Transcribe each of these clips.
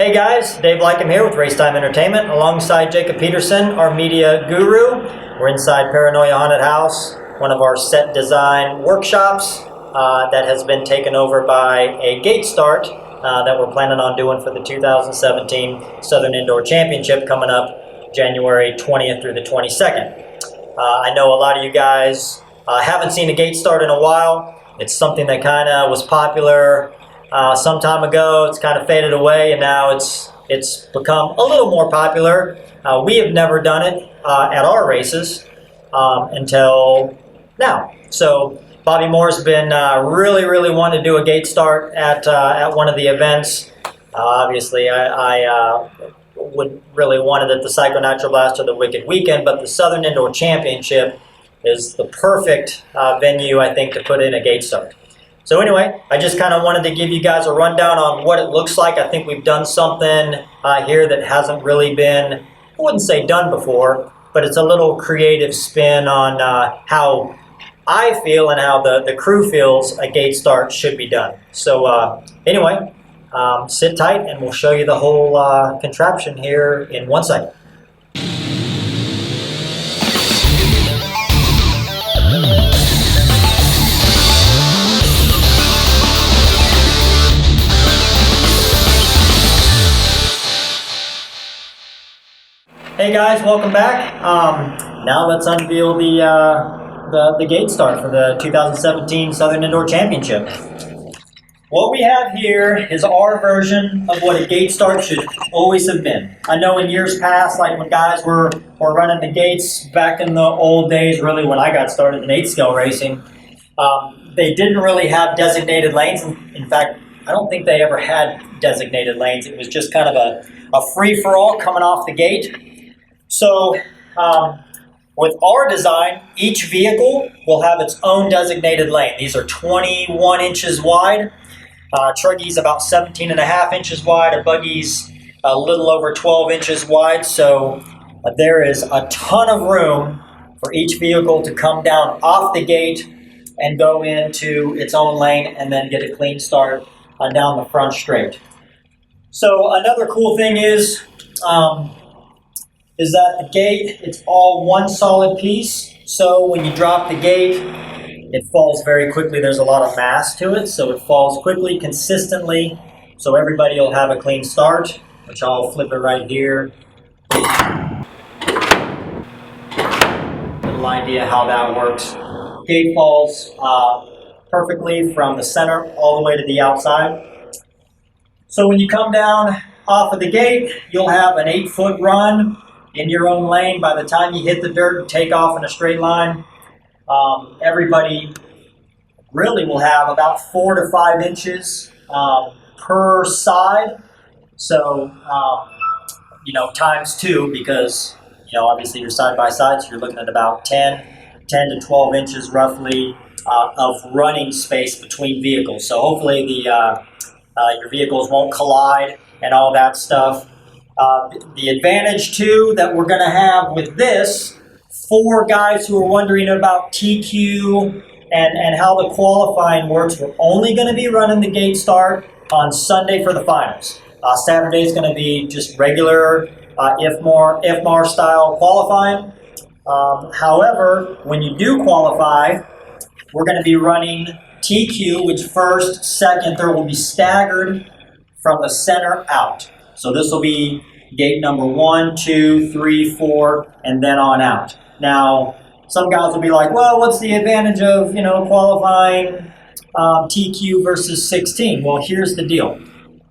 Hey guys, Dave Leikam here with Racetime Entertainment alongside Jacob Peterson, our media guru. We're inside Paranoia Haunted House, one of our set design workshops that has been taken over by a gate start that we're planning on doing for the 2017 Southern Indoor Championship coming up January 20th through the 22nd. I know a lot of you guys haven't seen a gate start in a while. It's something that kind of was popular some time ago. It's kind of faded away, and now it's become a little more popular. We have never done it at our races until now. So Bobby Moore's been really wanting to do a gate start at one of the events. Obviously, I would really want it at the Psycho Natural Blast or the Wicked Weekend, but the Southern Indoor Championship is the perfect venue, I think, to put in a gate start. So anyway, I just kind of wanted to give you guys a rundown on what it looks like. I think we've done something here that hasn't really been, I wouldn't say done before, but it's a little creative spin on how I feel and how the crew feels a gate start should be done. So anyway, sit tight and we'll show you the whole contraption here in 1 second. Hey guys, welcome back. Now let's unveil the gate start for the 2017 Southern Indoor Championship. What we have here is our version of what a gate start should always have been. I know in years past, like when guys were running the gates back in the old days, really when I got started in 8-scale racing, they didn't really have designated lanes. In fact, I don't think they ever had designated lanes. It was just kind of a free-for-all coming off the gate. So with our design, each vehicle will have its own designated lane. These are 21 inches wide. Truggy's about 17 and a half inches wide. A buggy's a little over 12 inches wide. So there is a ton of room for each vehicle to come down off the gate and go into its own lane and then get a clean start down the front straight. So another cool thing is that the gate, it's all one solid piece. So when you drop the gate, it falls very quickly. There's a lot of mass to it, so it falls quickly, consistently. So everybody will have a clean start, which I'll flip it right here. Little idea how that works. Gate falls perfectly from the center all the way to the outside. So when you come down off of the gate, you'll have an 8-foot run in your own lane. By the time you hit the dirt and take off in a straight line, everybody really will have about 4 to 5 inches per side. So, times 2, because, obviously you're side by side, so you're looking at about 10 to 12 inches roughly of running space between vehicles. So hopefully your vehicles won't collide and all that stuff. The advantage, too, that we're going to have with this, for guys who are wondering about TQ and how the qualifying works, we're only going to be running the gate start on Sunday for the finals. Saturday is going to be just regular IFMAR style qualifying. However, when you do qualify, we're going to be running TQ, which first, second, third will be staggered from the center out. So this will be gate number 1, 2, 3, 4, and then on out. Now, some guys will be like, well, what's the advantage of, qualifying TQ versus 16? Well, here's the deal.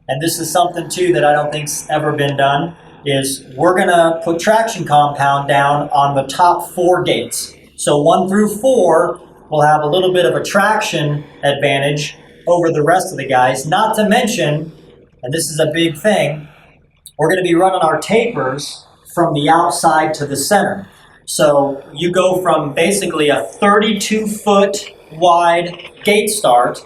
And this is something, too, that I don't think's ever been done, is we're going to put traction compound down on the top 4 gates. So 1 through 4 will have a little bit of a traction advantage over the rest of the guys. Not to mention, and this is a big thing, we're going to be running our tapers from the outside to the center. So you go from basically a 32-foot wide gate start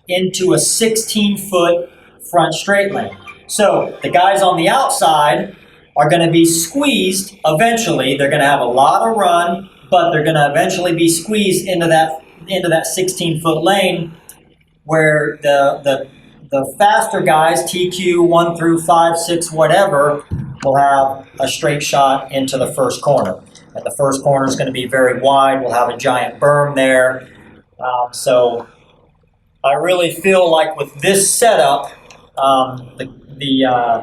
into a 16-foot front straight lane. So the guys on the outside are going to be squeezed eventually. They're going to have a lot of run, but they're going to eventually be squeezed into that 16-foot lane where the the faster guys, TQ 1 through 5, 6, whatever, will have a straight shot into the first corner. And the first corner is going to be very wide. We'll have a giant berm there. So I really feel like with this setup, the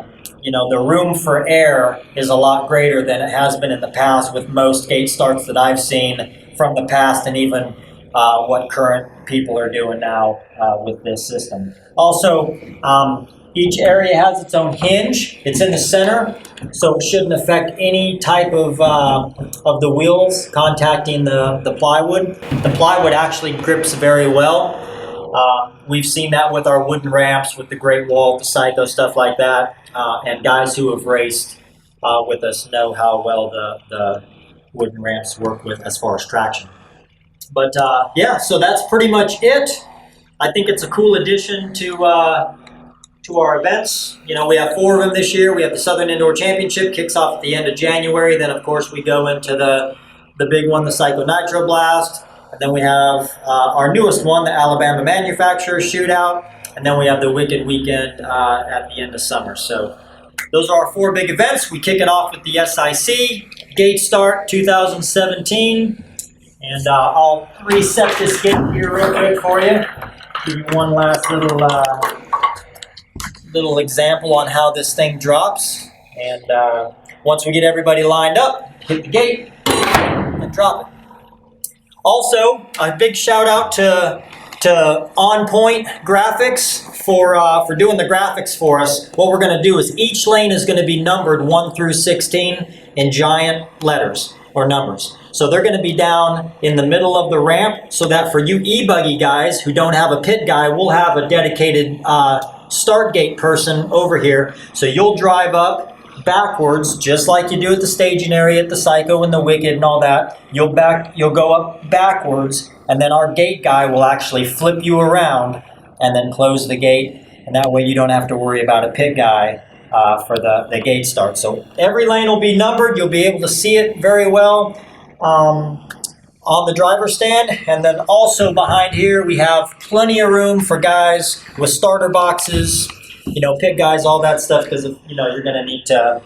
room for air is a lot greater than it has been in the past with most gate starts that I've seen from the past, and even what current people are doing now with this system. Also, each area has its own hinge. It's in the center, so it shouldn't affect any type of the wheels contacting the plywood. The plywood actually grips very well. We've seen that with our wooden ramps, with the Great Wall, the Psycho, stuff like that. And guys who have raced with us know how well the wooden ramps work with as far as traction. But yeah, so that's pretty much it. I think it's a cool addition to our events. You know, we have 4 of them this year. We have the Southern Indoor Championship, kicks off at the end of January. Then, of course, we go into the big one, the Psycho Nitro Blast. And then we have our newest one, the Alabama Manufacturer Shootout. And then we have the Wicked Weekend at the end of summer. So those are our 4 big events. We kick it off with the SIC Gate Start 2017. And I'll reset this gate here real quick for you. Give you one last little example on how this thing drops. And once we get everybody lined up, hit the gate and drop it. Also, a big shout out to On Point Graphics for doing the graphics for us. What we're going to do is each lane is going to be numbered 1 through 16 in giant letters or numbers. So they're going to be down in the middle of the ramp, so that for you e-buggy guys who don't have a pit guy, we'll have a dedicated start gate person over here. So you'll drive up backwards, just like you do at the staging area at the Psycho and the Wicked and all that. You'll go up backwards, and then our gate guy will actually flip you around and then close the gate, and that way you don't have to worry about a pit guy for the gate start. So every lane will be numbered. You'll be able to see it very well on the driver's stand. And then also behind here we have plenty of room for guys with starter boxes, you know, pit guys, all that stuff, because you know you're going to need to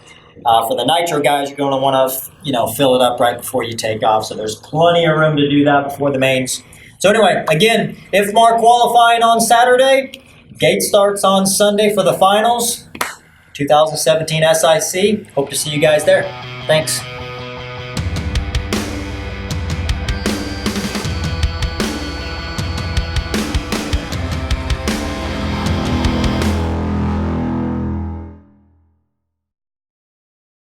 for the nitro guys, you're going to want to fill it up right before you take off. So there's plenty of room to do that before the mains. So anyway, again, IFMAR qualifying on Saturday, gate starts on Sunday for the finals. 2017 SIC. Hope to see you guys there. Thanks.